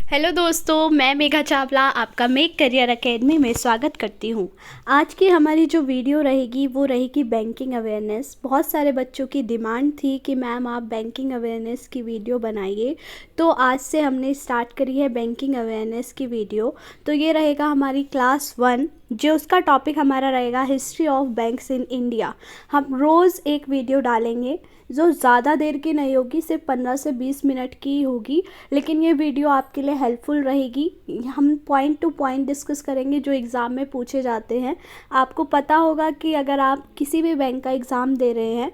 Hello दोस्तों, मैं मेघा चावला आपका मेक करियर एकेडमी में स्वागत करती हूँ। आज की हमारी जो वीडियो रहेगी वो रहेगी बैंकिंग अवेयरनेस। बहुत सारे बच्चों की डिमांड थी कि मैम आप बैंकिंग अवेयरनेस की वीडियो बनाइए, तो आज से हमने स्टार्ट करी है बैंकिंग अवेयरनेस की वीडियो। तो ये रहेगा हमारी क्लास 1, जो उसका टॉपिक हमारा रहेगा history of banks in India. हम रोज़ एक वीडियो डालेंगे जो ज़्यादा देर की नहीं होगी, सिर्फ 15 से 20 मिनट की होगी, लेकिन ये वीडियो आपके लिए हेल्पफुल रहेगी। हम पॉइंट टू पॉइंट डिस्कस करेंगे जो एग्ज़ाम में पूछे जाते हैं। आपको पता होगा कि अगर आप किसी भी बैंक का एग्ज़ाम दे रहे हैं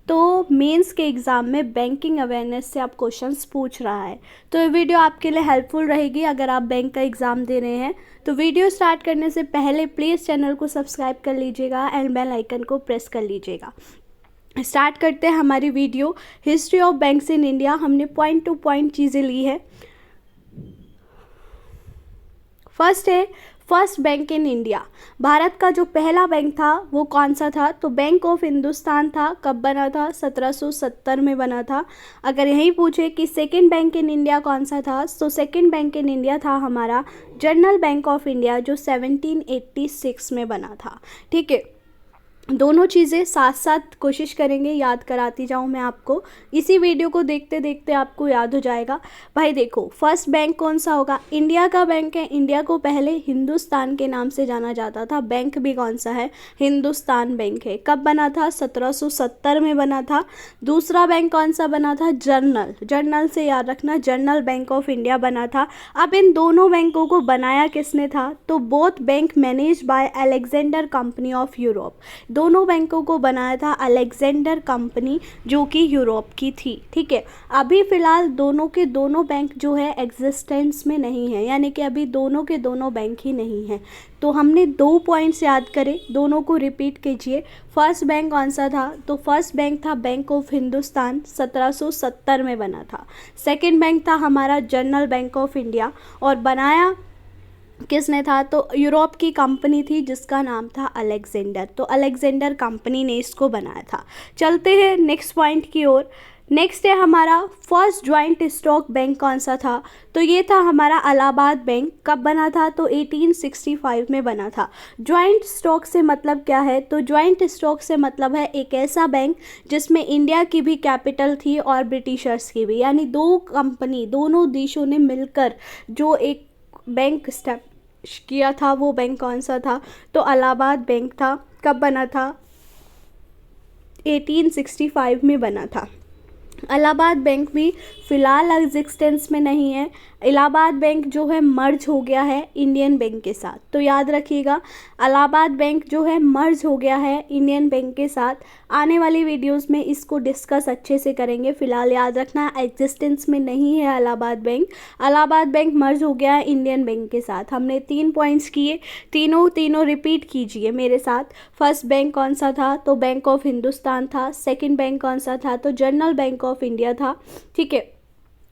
तो मेंस के एग्ज़ाम में बैंकिंग अवेयरनेस से आप क्वेश्चंस पूछ रहा है, तो ये वीडियो आपके लिए हेल्पफुल रहेगी अगर आप बैंक का एग्ज़ाम दे रहे हैं। तो वीडियो स्टार्ट करने से पहले प्लीज़ चैनल को सब्सक्राइब कर लीजिएगा एंड बेल आइकन को प्रेस कर लीजिएगा। स्टार्ट करते हैं हमारी video history of banks in India. हमने पॉइंट टू पॉइंट चीज़ें ली है। फर्स्ट है first bank in India. Bharat का जो पहला बैंक था वो कौन सा था? तो बैंक ऑफ हिंदुस्तान था। कब बना था? 1770 में बना था। अगर यही पूछे कि सेकंड बैंक इन इंडिया कौन सा था, तो सेकंड बैंक इन इंडिया था हमारा जनरल बैंक ऑफ इंडिया, जो 1786 में बना था। ठीक है, दोनों चीज़ें साथ साथ कोशिश करेंगे, याद कराती जाऊँ मैं आपको। इसी वीडियो को देखते देखते आपको याद हो जाएगा। भाई देखो, फर्स्ट बैंक कौन सा होगा? इंडिया का बैंक है। इंडिया को पहले हिंदुस्तान के नाम से जाना जाता था। बैंक भी कौन सा है? हिंदुस्तान बैंक है। कब बना था? 1770 में बना था। दूसरा बैंक कौन सा बना था? जनरल। जनरल से याद रखना, जनरल बैंक ऑफ इंडिया बना था। अब इन दोनों बैंकों को बनाया किसने था? तो both bank manage by Alexander company of Europe. दोनों बैंकों को बनाया था अलेक्जेंडर कंपनी, जो कि यूरोप की थी। ठीक है, अभी फ़िलहाल दोनों के दोनों बैंक जो है एग्जिस्टेंस में नहीं है, यानी कि अभी दोनों के दोनों बैंक ही नहीं है। तो हमने 2 पॉइंट्स याद करे, दोनों को रिपीट कीजिए। फर्स्ट बैंक कौन सा था? तो फर्स्ट बैंक था बैंक ऑफ हिंदुस्तान, 1770 में बना था। सेकेंड बैंक था हमारा जनरल बैंक ऑफ इंडिया, और बनाया किसने था? तो यूरोप की कंपनी थी जिसका नाम था अलेक्जेंडर। तो अलेक्जेंडर कंपनी ने इसको बनाया था। चलते हैं नेक्स्ट पॉइंट की ओर। नेक्स्ट है हमारा फर्स्ट ज्वाइंट स्टॉक बैंक कौन सा था? तो ये था हमारा इलाहाबाद बैंक। कब बना था? तो 1865 में बना था। ज्वाइंट स्टॉक से मतलब क्या है? तो ज्वाइंट स्टॉक से मतलब है एक ऐसा बैंक जिसमें इंडिया की भी कैपिटल थी और ब्रिटिशर्स की भी, यानी दो कंपनी, दोनों देशों ने मिलकर जो एक बैंक स्टैब्लिश किया था, वो बैंक कौन सा था? तो इलाहाबाद बैंक था। कब बना था? 1865 में बना था। इलाहाबाद बैंक भी फ़िलहाल एग्जिस्टेंस में नहीं है। इलाहाबाद बैंक जो है मर्ज हो गया है इंडियन बैंक के साथ। तो याद रखिएगा, इलाहाबाद बैंक जो है मर्ज हो गया है इंडियन बैंक के साथ। आने वाली वीडियोस में इसको डिस्कस अच्छे से करेंगे। फ़िलहाल याद रखना, एग्जिस्टेंस में नहीं है इलाहाबाद बैंक। इलाहाबाद बैंक मर्ज हो गया है इंडियन बैंक के साथ। हमने 3 पॉइंट्स किए, तीनों रिपीट कीजिए मेरे साथ। फर्स्ट बैंक कौन सा था? तो बैंक ऑफ हिंदुस्तान था। सेकेंड बैंक कौन सा था? तो जनरल बैंक ऑफ इंडिया था। ठीक है,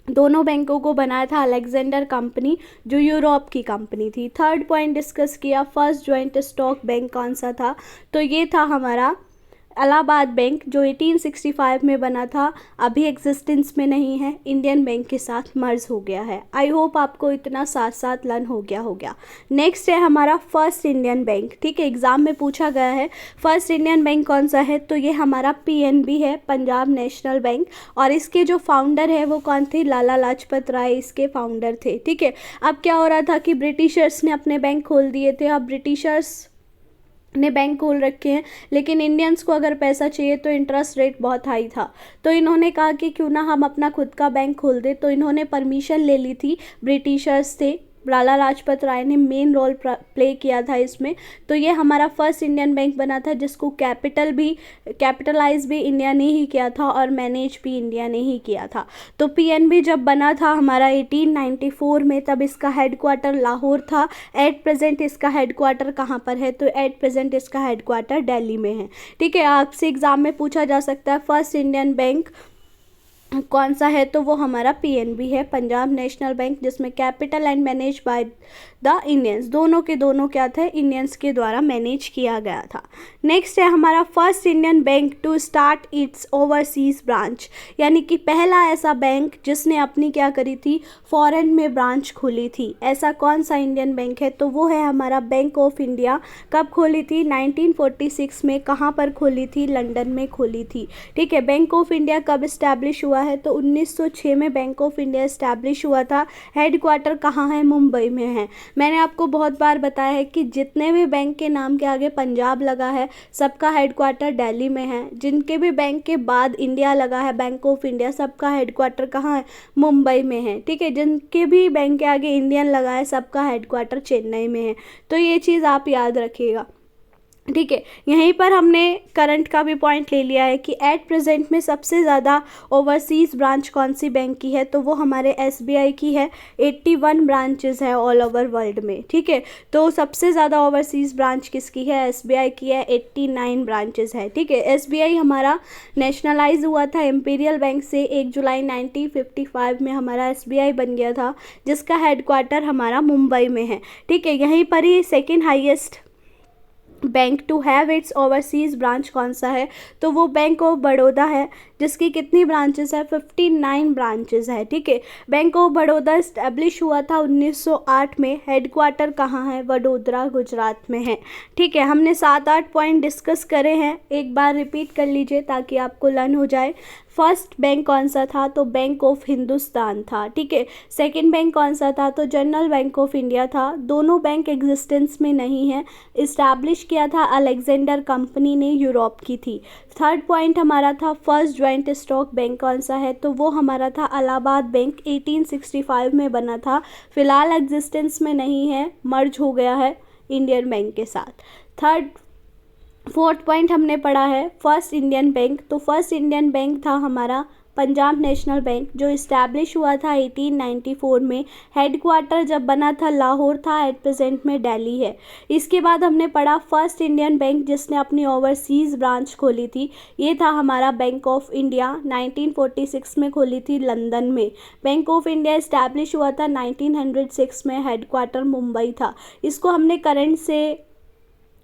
दोनों बैंकों को बनाया था अलेक्जेंडर कंपनी, जो यूरोप की कंपनी थी। थर्ड पॉइंट डिस्कस किया, फर्स्ट ज्वाइंट स्टॉक बैंक कौन सा था? तो ये था हमारा इलाहाबाद बैंक, जो 1865 में बना था। अभी एग्जिस्टेंस में नहीं है, इंडियन बैंक के साथ मर्ज हो गया है। आई होप आपको इतना साथ साथ लर्न हो गया। नेक्स्ट है हमारा फर्स्ट इंडियन बैंक। ठीक है, एग्ज़ाम में पूछा गया है फर्स्ट इंडियन बैंक कौन सा है? तो ये हमारा पीएनबी है, पंजाब नेशनल बैंक। और इसके जो फाउंडर है वो कौन थे? लाला लाजपत राय इसके फाउंडर थे। ठीक है, अब क्या हो रहा था कि ब्रिटिशर्स ने अपने बैंक खोल दिए थे। अब ब्रिटिशर्स ने बैंक खोल रखे हैं, लेकिन इंडियंस को अगर पैसा चाहिए तो इंटरेस्ट रेट बहुत हाई था। तो इन्होंने कहा कि क्यों ना हम अपना खुद का बैंक खोल दे। तो इन्होंने परमिशन ले ली थी ब्रिटिशर्स से। लाला लाजपत राय ने मेन रोल प्ले किया था इसमें। तो ये हमारा फर्स्ट इंडियन बैंक बना था, जिसको कैपिटलाइज भी इंडिया ने ही किया था और मैनेज भी इंडिया ने ही किया था। तो पीएनबी जब बना था हमारा 1894 में, तब इसका हेडक्वार्टर लाहौर था। एट प्रेजेंट इसका हेडक्वार्टर कहाँ पर है? तो एट प्रेजेंट इसका हेडक्वार्टर दिल्ली में है। ठीक है, आपसे एग्जाम में पूछा जा सकता है फर्स्ट इंडियन बैंक कौन सा है, तो वो हमारा पीएनबी है, पंजाब नेशनल बैंक, जिसमें capital and manage by the Indians, दोनों के दोनों क्या थे, इंडियंस के द्वारा मैनेज किया गया था। नेक्स्ट है हमारा first Indian bank to start its overseas branch, यानी कि पहला ऐसा बैंक जिसने अपनी क्या करी थी, फॉरेन में ब्रांच खोली थी। ऐसा कौन सा इंडियन बैंक है, तो वो है हमारा बैंक ऑफ इंडिया। कब खोली थी, 1946 में। कहाँ पर खोली थी, लंदन में खोली थी। ठीक है, बैंक ऑफ इंडिया कब इस्टेब्लिश हुआ है, तो 1906 में बैंक ऑफ इंडिया इस्टेब्लिश हुआ था। हेडक्वार्टर कहाँ है, मुंबई में है। मैंने आपको बहुत बार बताया है कि जितने भी बैंक के नाम के आगे पंजाब लगा है, सबका हेडक्वार्टर दिल्ली में है। जिनके भी बैंक के बाद इंडिया लगा है, बैंक ऑफ इंडिया, सबका हेडक्वार्टर कहाँ है, मुंबई में है। ठीक है, जिनके भी बैंक के आगे इंडियन लगा है, सबका हेडक्वार्टर चेन्नई में है। तो ये चीज़ आप याद रखिएगा। ठीक है, यहीं पर हमने करंट का भी पॉइंट ले लिया है कि एट प्रेजेंट में सबसे ज़्यादा ओवरसीज़ ब्रांच कौन सी बैंक की है, तो वो हमारे एसबीआई की है। 81 ब्रांचेस है ऑल ओवर वर्ल्ड में। ठीक है, तो सबसे ज़्यादा ओवरसीज़ ब्रांच किसकी है, एसबीआई की है, 89 ब्रांचेस है। ठीक है, एसबीआई हमारा नेशनलाइज हुआ था इंपीरियल बैंक से 1 जुलाई 1955 में हमारा एसबीआई बन गया था, जिसका हेडक्वार्टर हमारा मुंबई में है। ठीक है, यहीं पर ही second highest bank to have its overseas branch कौन सा है, तो वो बैंक ऑफ बड़ौदा है, जिसकी कितनी ब्रांचेस है, 59 ब्रांचेस है। ठीक है, बैंक ऑफ बड़ौदा इस्टेब्लिश हुआ था 1908 में। हेडक्वार्टर कहाँ है, वडोदरा, गुजरात में है। ठीक है, हमने 7-8 पॉइंट डिस्कस करे हैं, एक बार रिपीट कर लीजिए ताकि आपको लर्न हो जाए। फर्स्ट बैंक कौन सा था, तो बैंक ऑफ हिंदुस्तान था। ठीक है, सेकंड बैंक कौन सा था, तो जनरल बैंक ऑफ इंडिया था। दोनों बैंक एग्जिस्टेंस में नहीं है, इस्टेब्लिश किया था अलेक्जेंडर कंपनी ने, यूरोप की थी। थर्ड पॉइंट हमारा था फर्स्ट ज्वाइंट स्टॉक बैंक कौन सा है, तो वो हमारा था इलाहाबाद बैंक, 1865 में बना था। फिलहाल एग्जिस्टेंस में नहीं है, मर्ज हो गया है इंडियन बैंक के साथ। फोर्थ पॉइंट हमने पढ़ा है फर्स्ट इंडियन बैंक, तो फर्स्ट इंडियन बैंक था हमारा पंजाब नेशनल बैंक, जो इस्टेब्लिश हुआ था 1894 में। हेडक्वार्टर जब बना था लाहौर था, एट प्रेजेंट में दिल्ली है। इसके बाद हमने पढ़ा फर्स्ट इंडियन बैंक जिसने अपनी ओवरसीज़ ब्रांच खोली थी, ये था हमारा बैंक ऑफ इंडिया, 1946 में खोली थी लंदन में। बैंक ऑफ इंडिया इस्टेब्लिश हुआ था 1906 में, हेडक्वार्टर मुंबई था। इसको हमने करंट से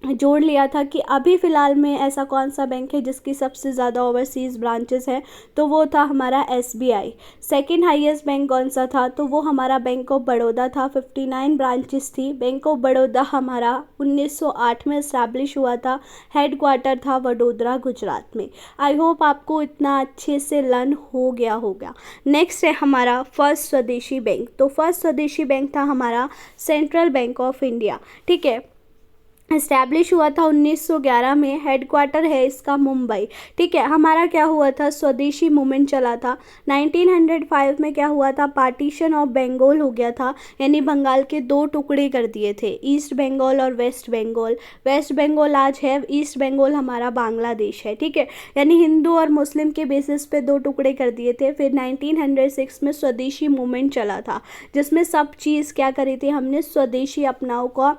जोड़ लिया था कि अभी फ़िलहाल में ऐसा कौन सा बैंक है जिसकी सबसे ज़्यादा ओवरसीज़ ब्रांचेस हैं, तो वो था हमारा एसबीआई। सेकंड हाईएस्ट बैंक कौन सा था, तो वो हमारा बैंक ऑफ बड़ौदा था, 59 ब्रांचेस थी। बैंक ऑफ बड़ौदा हमारा 1908 में इस्टेब्लिश हुआ था, हेडक्वार्टर था वडोदरा, गुजरात में। आई होप आपको इतना अच्छे से लर्न हो गया होगा। नेक्स्ट है हमारा फर्स्ट स्वदेशी बैंक, तो फर्स्ट स्वदेशी बैंक था हमारा सेंट्रल बैंक ऑफ इंडिया। ठीक है, इस्टेब्लिश हुआ था 1911 में, हेडक्वार्टर है इसका मुंबई। ठीक है, हमारा क्या हुआ था, स्वदेशी मूवमेंट चला था। 1905 में क्या हुआ था, पार्टीशन ऑफ बंगाल हो गया था, यानी बंगाल के 2 टुकड़े कर दिए थे, ईस्ट बंगाल और वेस्ट बंगाल। वेस्ट बंगाल आज है, ईस्ट बंगाल हमारा बांग्लादेश है। ठीक है, यानी हिंदू और मुस्लिम के बेसिस पे 2 टुकड़े कर दिए थे। फिर 1906 में स्वदेशी मूवमेंट चला था, जिसमें सब चीज़ क्या करी थी, हमने स्वदेशी अपनाओ का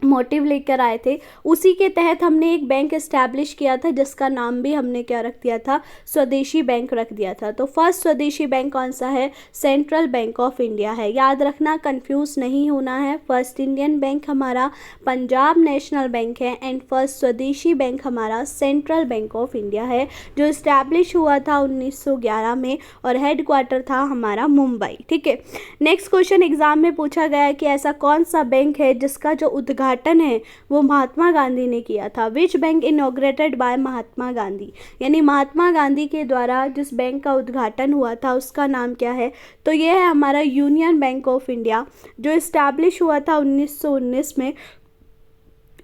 मोटिव लेकर आए थे। उसी के तहत हमने एक बैंक इस्टेब्लिश किया था, जिसका नाम भी हमने क्या रख दिया था, स्वदेशी बैंक रख दिया था। तो फर्स्ट स्वदेशी बैंक कौन सा है, सेंट्रल बैंक ऑफ इंडिया है। याद रखना, कंफ्यूज नहीं होना है। फर्स्ट इंडियन बैंक हमारा पंजाब नेशनल बैंक है एंड फर्स्ट स्वदेशी बैंक हमारा सेंट्रल बैंक ऑफ इंडिया है, जो इस्टेब्लिश हुआ था 1911 में और हेडक्वार्टर था हमारा मुंबई। ठीक है, नेक्स्ट क्वेश्चन एग्जाम में पूछा गया है कि ऐसा कौन सा बैंक है जिसका जो उद्घाटन है वो महात्मा गांधी ने किया था। Which bank inaugurated bye Mahatma Gandhi, यानी महात्मा गांधी के द्वारा जिस बैंक का उद्घाटन हुआ था उसका नाम क्या है, तो ये है हमारा यूनियन बैंक ऑफ इंडिया, जो इस्टेब्लिश हुआ था 1919 में।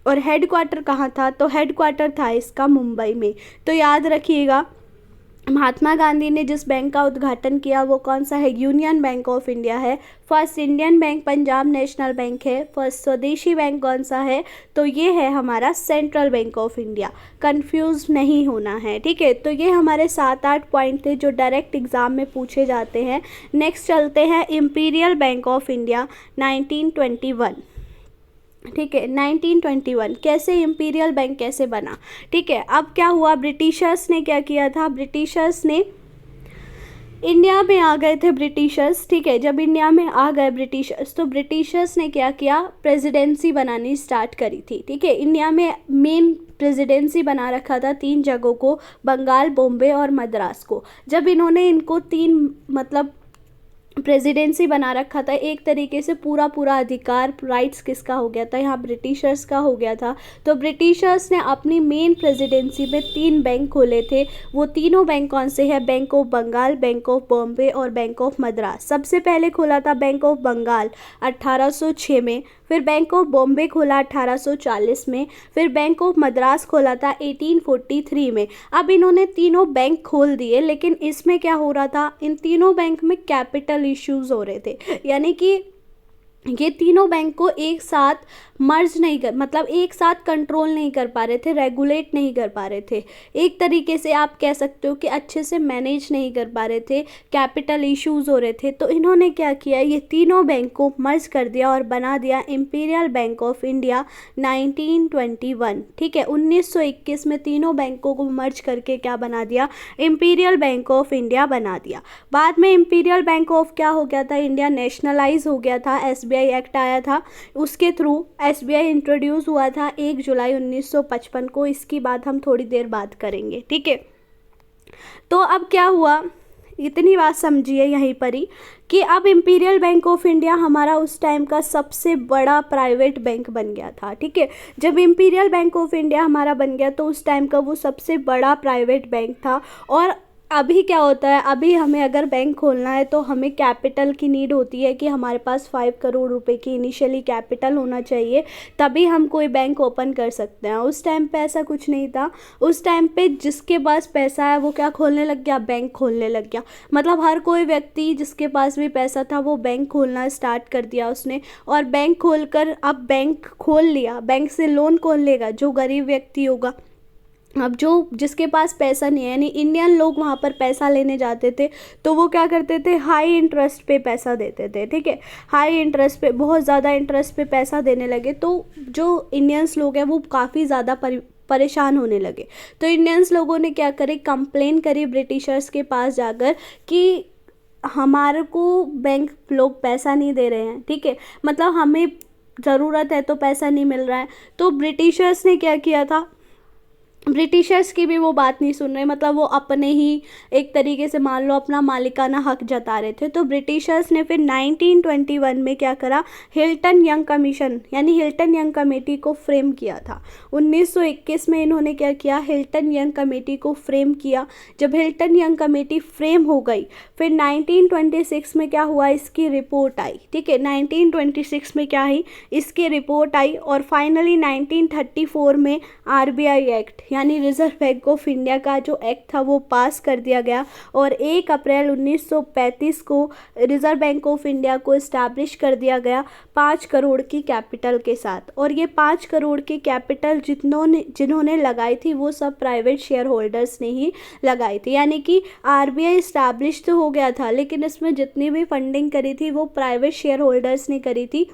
और हेडक्वार्टर कहाँ था, तो हेडक्वार्टर था इसका मुंबई में। तो याद रखिएगा, महात्मा गांधी ने जिस बैंक का उद्घाटन किया वो कौन सा है, यूनियन बैंक ऑफ इंडिया है। First Indian bank Punjab national bank है। फर्स्ट स्वदेशी बैंक कौन सा है, तो ये है हमारा central bank of India. Confuse नहीं होना है। ठीक है, तो ये हमारे 7-8 पॉइंट थे जो डायरेक्ट एग्जाम में पूछे जाते हैं। नेक्स्ट चलते हैं इंपीरियल बैंक ऑफ इंडिया 1921। ठीक है, 1921 कैसे इंपीरियल बैंक कैसे बना। ठीक है, अब क्या हुआ, ब्रिटिशर्स ने क्या किया था, ब्रिटिशर्स ने इंडिया में आ गए थे ब्रिटिशर्स, ठीक है। जब इंडिया में आ गए ब्रिटिशर्स तो ब्रिटिशर्स ने क्या किया, प्रेसिडेंसी बनानी स्टार्ट करी थी, ठीक है। इंडिया में मेन प्रेसिडेंसी बना रखा था 3 जगहों को, बंगाल, बॉम्बे और मद्रास को। जब इन्होंने इनको 3 मतलब प्रेसिडेंसी बना रखा था, एक तरीके से पूरा पूरा अधिकार, राइट्स किसका हो गया था, यहाँ ब्रिटिशर्स का हो गया था। तो ब्रिटिशर्स ने अपनी मेन प्रेसिडेंसी में 3 बैंक खोले थे। वो तीनों बैंक कौन से हैं, Bank of Bengal, Bank of Bombay और बैंक ऑफ मद्रास। सबसे पहले खोला था बैंक ऑफ बंगाल 1806 में, फिर बैंक ऑफ बॉम्बे खोला 1840 में, फिर बैंक ऑफ मद्रास खोला था 1843 में। अब इन्होंने तीनों बैंक खोल दिए, लेकिन इसमें क्या हो रहा था, इन तीनों बैंक में कैपिटल इश्यूज हो रहे थे। यानी कि ये तीनों बैंक को एक साथ मर्ज नहीं कर, मतलब एक साथ कंट्रोल नहीं कर पा रहे थे, रेगुलेट नहीं कर पा रहे थे, एक तरीके से आप कह सकते हो कि अच्छे से मैनेज नहीं कर पा रहे थे, कैपिटल इश्यूज हो रहे थे। तो इन्होंने क्या किया, ये तीनों बैंक को मर्ज कर दिया और बना दिया इंपीरियल बैंक ऑफ इंडिया 1921, ठीक है। 1921 में तीनों बैंकों को मर्ज करके क्या बना दिया, इंपीरियल बैंक ऑफ इंडिया बना दिया। बाद में इंपीरियल बैंक ऑफ क्या हो गया था, इंडिया नेशनलाइज हो गया था, SBI एक्ट आया था, उसके थ्रू SBI इंट्रोड्यूस हुआ था 1 जुलाई 1955 को। इसकी बात हम थोड़ी देर बाद करेंगे, ठीक है। तो अब क्या हुआ, इतनी बात समझिए यहीं पर ही कि अब इंपीरियल बैंक ऑफ इंडिया हमारा उस टाइम का सबसे बड़ा प्राइवेट बैंक बन गया था, ठीक है। जब इंपीरियल बैंक ऑफ इंडिया हमारा बन गया तो उस टाइम का वो सबसे बड़ा प्राइवेट बैंक था। और अभी क्या होता है, अभी हमें अगर बैंक खोलना है तो हमें कैपिटल की नीड होती है कि हमारे पास 5 करोड़ रुपए की इनिशियली कैपिटल होना चाहिए, तभी हम कोई बैंक ओपन कर सकते हैं। उस टाइम पे ऐसा कुछ नहीं था। उस टाइम पे जिसके पास पैसा है वो क्या खोलने लग गया, बैंक खोलने लग गया। मतलब हर कोई व्यक्ति जिसके पास भी पैसा था वो बैंक खोलना स्टार्ट कर दिया उसने। और बैंक खोलकर, अब बैंक खोल लिया, बैंक से लोन कौन लेगा, जो गरीब व्यक्ति होगा। अब जो जिसके पास पैसा नहीं है, यानी इंडियन लोग वहाँ पर पैसा लेने जाते थे तो वो क्या करते थे, हाई इंटरेस्ट पे पैसा देते थे, ठीक है। हाई इंटरेस्ट पे, बहुत ज़्यादा इंटरेस्ट पे पैसा देने लगे तो जो इंडियंस लोग हैं वो काफ़ी ज़्यादा परेशान होने लगे। तो इंडियंस लोगों ने क्या करे, कंप्लेन करी ब्रिटिशर्स के पास जाकर कि हमारे को बैंक लोग पैसा नहीं दे रहे हैं, ठीक है, मतलब हमें ज़रूरत है तो पैसा नहीं मिल रहा है। तो ब्रिटिशर्स ने क्या किया था, ब्रिटिशर्स की भी वो बात नहीं सुन रहे, मतलब वो अपने ही एक तरीके से मान लो अपना मालिकाना हक जता रहे थे। तो ब्रिटिशर्स ने फिर 1921 में क्या करा, हिल्टन यंग कमीशन यानी हिल्टन यंग कमेटी को फ्रेम किया था। 1921 में इन्होंने क्या किया, हिल्टन यंग कमेटी को फ्रेम किया। जब हिल्टन यंग कमेटी फ्रेम हो गई फिर 1926 में क्या हुआ, इसकी रिपोर्ट आई, ठीक है। 1926 में क्या आई, इसकी रिपोर्ट आई। और फाइनली 1934 में RBI एक्ट यानी रिजर्व बैंक ऑफ इंडिया का जो एक्ट था वो पास कर दिया गया। और 1 अप्रैल 1935 को रिजर्व बैंक ऑफ इंडिया को इस्टेब्लिश कर दिया गया 5 करोड़ की कैपिटल के साथ। और ये 5 करोड़ की कैपिटल जिन्होंने लगाई थी वो सब प्राइवेट शेयर होल्डर्स ने ही लगाई थी। यानी कि RBI इस्टेब्लिश तो हो गया था लेकिन इसमें जितनी भी फंडिंग करी थी वो प्राइवेट शेयर होल्डर्स ने करी थी,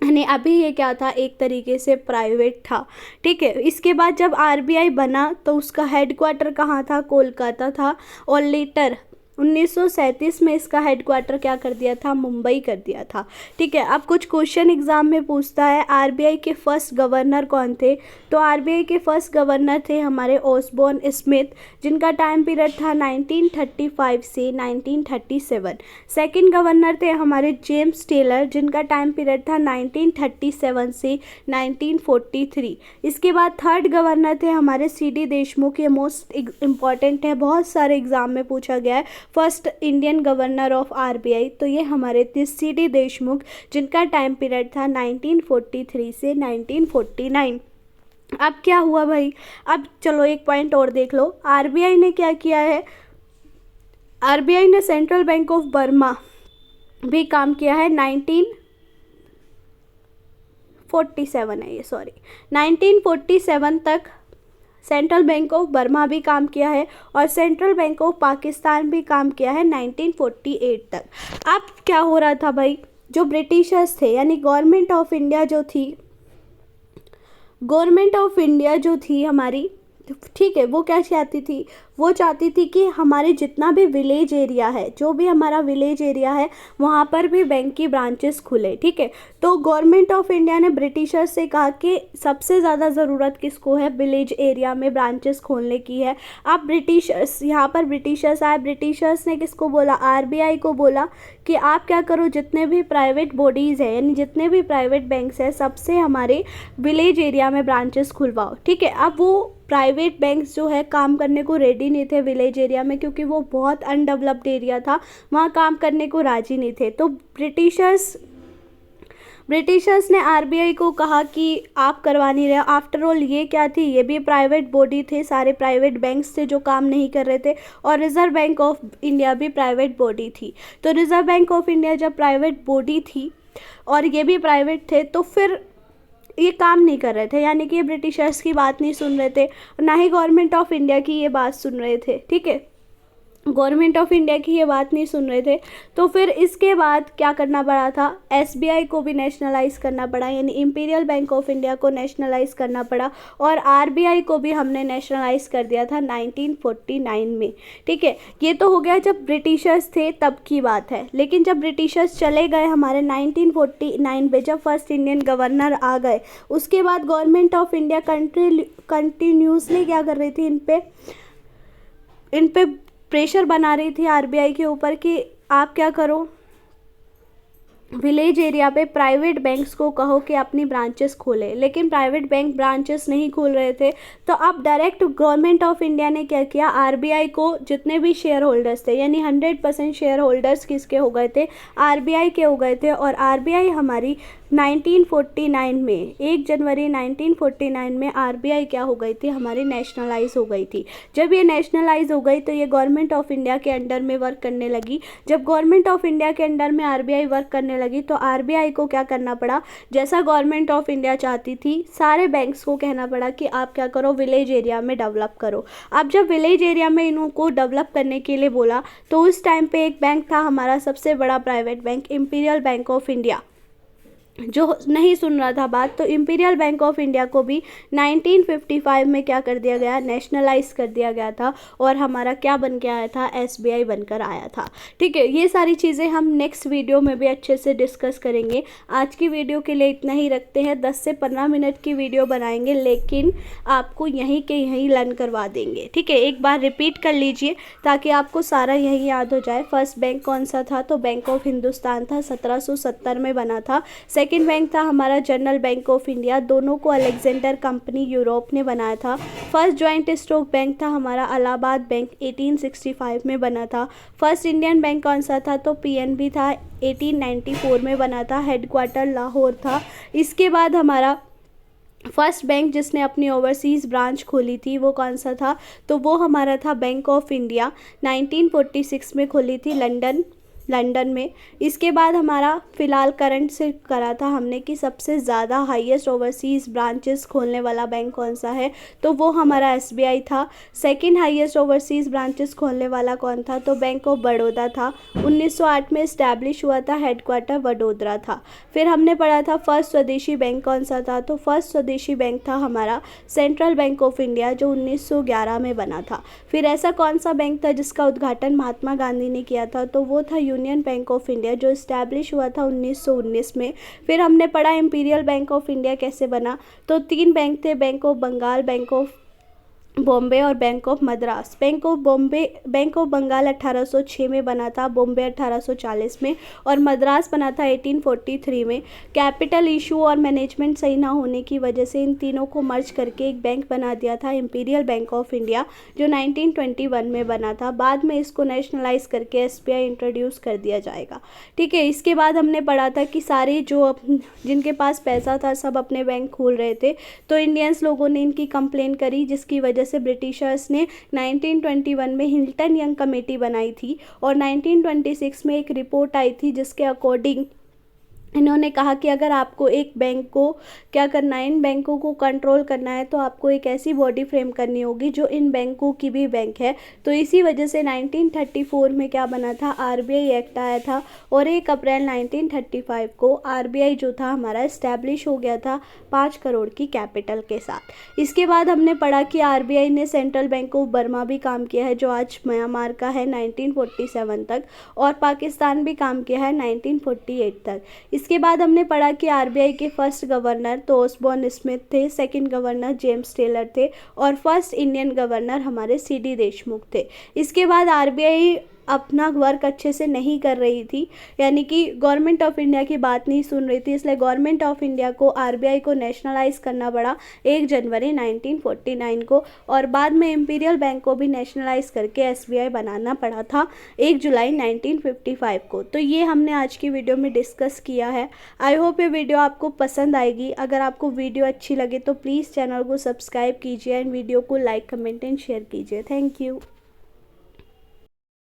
यानी अभी ये क्या था, एक तरीके से प्राइवेट था, ठीक है। इसके बाद जब RBI बना तो उसका हेडक्वार्टर कहाँ था, कोलकाता था। और लेटर 1937 में इसका हेडक्वार्टर क्या कर दिया था, मुंबई कर दिया था, ठीक है। अब कुछ क्वेश्चन एग्जाम में पूछता है RBI के फर्स्ट गवर्नर कौन थे, तो RBI के फर्स्ट गवर्नर थे हमारे ओसबोर्न स्मिथ, जिनका टाइम पीरियड था 1935 से 1937। सेकंड गवर्नर थे हमारे जेम्स टेलर, जिनका टाइम पीरियड था 1937 से 1943। इसके बाद थर्ड गवर्नर थे हमारे CD देशमुख, ये मोस्ट इम्पॉर्टेंट है, बहुत सारे एग्जाम में पूछा गया है। First Indian governor of RBI, तो ये हमारे थे CD देशमुख, जिनका टाइम पीरियड था 1943 से 1949। अब क्या हुआ भाई, अब चलो एक पॉइंट और देख लो। RBI ने क्या किया है, RBI ने सेंट्रल बैंक ऑफ बर्मा भी काम किया है। 1947 है ये, सॉरी 1947 तक सेंट्रल बैंक ऑफ बर्मा भी काम किया है और सेंट्रल बैंक ऑफ पाकिस्तान भी काम किया है 1948 तक। अब क्या हो रहा था भाई, जो ब्रिटिशर्स थे यानी गवर्नमेंट ऑफ इंडिया जो थी हमारी, ठीक है, वो क्या चाहती थी, वो चाहती थी कि हमारे जितना भी विलेज एरिया है, जो भी हमारा विलेज एरिया है, वहाँ पर भी बैंक की ब्रांचेस खुले। ठीक है, तो गवर्नमेंट ऑफ इंडिया ने ब्रिटिशर्स से कहा कि सबसे ज़्यादा ज़रूरत किसको है, विलेज एरिया में ब्रांचेस खोलने की है। अब ब्रिटिशर्स, यहाँ पर ब्रिटिशर्स आए, ब्रिटिशर्स ने किसको बोला, आरबीआई को बोला कि आप क्या करो, जितने भी प्राइवेट बॉडीज़ हैं, यानी जितने भी प्राइवेट बैंक्स हैं, सबसे हमारे विलेज एरिया में ब्रांचेस खुलवाओ। ठीक है, अब वो प्राइवेट बैंक्स जो है काम करने को रेडी नहीं थे विलेज एरिया में, क्योंकि वो बहुत अनडेवलप्ड एरिया था, वहाँ काम करने को राजी नहीं थे। तो ब्रिटिशर्स ने आरबीआई को कहा कि आप करवा नहीं रहे। आफ्टर ऑल ये क्या थी, ये भी प्राइवेट बॉडी थे, सारे प्राइवेट बैंक्स थे जो काम नहीं कर रहे थे, और रिजर्व बैंक ऑफ इंडिया भी प्राइवेट बॉडी थी। तो रिजर्व बैंक ऑफ इंडिया जब प्राइवेट बॉडी थी और ये भी प्राइवेट थे, तो फिर ये काम नहीं कर रहे थे, यानी कि ये ब्रिटिशर्स की बात नहीं सुन रहे थे, ना ही गवर्नमेंट ऑफ इंडिया की ये बात सुन रहे थे। ठीक है, गवर्नमेंट ऑफ इंडिया की ये बात नहीं सुन रहे थे। तो फिर इसके बाद क्या करना पड़ा था, एसबीआई को भी नेशनलाइज करना पड़ा, यानी इंपीरियल बैंक ऑफ इंडिया को नेशनलाइज करना पड़ा, और आरबीआई को भी हमने नेशनलाइज कर दिया था 1949 में। ठीक है, ये तो हो गया जब ब्रिटिशर्स थे तब की बात है। लेकिन जब ब्रिटिशर्स चले गए हमारे 1949 में, जब फर्स्ट इंडियन गवर्नर आ गए, उसके बाद गवर्नमेंट ऑफ इंडिया कंटिन्यूसली क्या कर रही थी, इन पे प्रेशर बना रही थी आरबीआई के ऊपर कि आप क्या करो, विलेज एरिया पे प्राइवेट बैंक्स को कहो कि अपनी ब्रांचेस खोले। लेकिन प्राइवेट बैंक ब्रांचेस नहीं खोल रहे थे। तो अब डायरेक्ट गवर्नमेंट ऑफ इंडिया ने क्या किया, आरबीआई को जितने भी शेयर होल्डर्स थे, यानी 100% शेयर होल्डर्स किसके हो गए थे, आरबीआई के हो गए थे। और आरबीआई हमारी 1949 में, 1 जनवरी 1949 में आरबीआई क्या हो गई थी, हमारी नेशनलाइज हो गई थी। जब ये नेशनलाइज हो गई तो ये गवर्नमेंट ऑफ इंडिया के अंडर में वर्क करने लगी। जब गवर्नमेंट ऑफ इंडिया के अंडर में आरबीआई वर्क करने लगी तो आरबीआई को क्या करना पड़ा, जैसा गवर्नमेंट ऑफ इंडिया चाहती थी, सारे बैंक्स को कहना पड़ा कि आप क्या करो, विलेज एरिया में डेवलप करो। अब जब विलेज एरिया में इनको डेवलप करने के लिए बोला, तो उस टाइम पे एक बैंक था हमारा सबसे बड़ा private bank, imperial bank of India, जो नहीं सुन रहा था बात। तो इंपीरियल बैंक ऑफ इंडिया को भी 1955 में क्या कर दिया गया, नेशनलाइज कर दिया गया था, और हमारा क्या बन के आया था, एसबीआई बनकर आया था। ठीक है, ये सारी चीज़ें हम नेक्स्ट वीडियो में भी अच्छे से डिस्कस करेंगे। आज की वीडियो के लिए इतना ही रखते हैं, 10 से 15 मिनट की वीडियो बनाएंगे, लेकिन आपको यहीं के यहीं लर्न करवा देंगे। ठीक है, एक बार रिपीट कर लीजिए ताकि आपको सारा यही याद हो जाए। फर्स्ट बैंक कौन सा था, तो बैंक ऑफ हिंदुस्तान था, 1770 में बना था। सेकेंड बैंक था हमारा जनरल बैंक ऑफ इंडिया, दोनों को अलेक्जेंडर कंपनी यूरोप ने बनाया था। फर्स्ट जॉइंट स्टॉक बैंक था हमारा इलाहाबाद बैंक, 1865 में बना था। फर्स्ट इंडियन बैंक कौन सा था, तो पीएनबी था, 1894 में बना था, हेडक्वार्टर लाहौर था। इसके बाद हमारा फर्स्ट बैंक जिसने अपनी ओवरसीज़ ब्रांच खोली थी वो कौन सा था, तो वो हमारा था बैंक ऑफ इंडिया, 1946 में खोली थी लंदन में। इसके बाद हमारा फ़िलहाल करंट से करा था हमने कि सबसे ज़्यादा हाईएस्ट ओवरसीज़ ब्रांचेस खोलने वाला बैंक कौन सा है, तो वो हमारा एसबीआई था। सेकंड हाईएस्ट ओवरसीज़ ब्रांचेस खोलने वाला कौन था, तो बैंक ऑफ बड़ौदा था, 1908 में इस्टेब्लिश हुआ था, हेडक्वार्टर वडोदरा था। फिर हमने पढ़ा था फर्स्ट स्वदेशी बैंक कौन सा था, तो फर्स्ट स्वदेशी बैंक था हमारा सेंट्रल बैंक ऑफ इंडिया, जो 1911 में बना था। फिर ऐसा कौन सा बैंक था जिसका उद्घाटन महात्मा गांधी ने किया था, तो वो था यूनियन बैंक ऑफ इंडिया, जो इस्टेब्लिश हुआ था 1919 में। फिर हमने पढ़ा इंपीरियल बैंक ऑफ इंडिया कैसे बना, तो 3 बैंक थे, Bank of Bengal, Bank of Bombay और Bank of Madras. Bank of Bengal 1806 में बना था, बॉम्बे 1840 में, और मद्रास बना था 1843 में। कैपिटल इशू और मैनेजमेंट सही ना होने की वजह से इन तीनों को मर्ज करके एक बैंक बना दिया था, इंपीरियल बैंक ऑफ इंडिया, जो 1921 में बना था। बाद में इसको नेशनलाइज करके एसबीआई इंट्रोड्यूस कर दिया जाएगा। ठीक है, इसके बाद हमने पढ़ा था कि सारे जो जिनके पास पैसा था सब अपने बैंक खोल रहे थे, तो इंडियंस लोगों ने इनकी कंप्लेन करी, जिसकी वजह से ब्रिटिशर्स ने 1921 में हिल्टन यंग कमेटी बनाई थी, और 1926 में एक रिपोर्ट आई थी जिसके अकॉर्डिंग इन्होंने कहा कि अगर आपको एक बैंक को क्या करना है, इन बैंकों को कंट्रोल करना है, तो आपको एक ऐसी बॉडी फ्रेम करनी होगी जो इन बैंकों की भी बैंक है। तो इसी वजह से 1934 में क्या बना था, आरबीआई एक्ट आया था और 1 अप्रैल 1935 को आरबीआई जो था हमारा इस्टेब्लिश हो गया था 5 करोड़ की कैपिटल के साथ। इसके बाद हमने पढ़ा कि आरबीआई ने सेंट्रल बैंक ऑफ बर्मा भी काम किया है जो आज म्यांमार का है 1947 तक, और पाकिस्तान भी काम किया है 1948 तक। इसके बाद हमने पढ़ा कि आरबीआई के फर्स्ट गवर्नर तो ओसबॉर्न स्मिथ थे, सेकंड गवर्नर जेम्स टेलर थे और फर्स्ट इंडियन गवर्नर हमारे सीडी देशमुख थे। इसके बाद आरबीआई अपना वर्क अच्छे से नहीं कर रही थी, यानी कि गवर्नमेंट ऑफ इंडिया की बात नहीं सुन रही थी, इसलिए गवर्नमेंट ऑफ इंडिया को आरबीआई को नेशनलाइज करना पड़ा 1 जनवरी 1949 को, और बाद में इंपीरियल बैंक को भी नेशनलाइज करके एसबीआई बनाना पड़ा था 1 जुलाई 1955 को। तो ये हमने आज की वीडियो में डिस्कस किया है। आई होप ये वीडियो आपको पसंद आएगी। अगर आपको वीडियो अच्छी लगे तो प्लीज़ चैनल को सब्सक्राइब कीजिए एंड वीडियो को लाइक कमेंट एंड शेयर कीजिए। Thank you.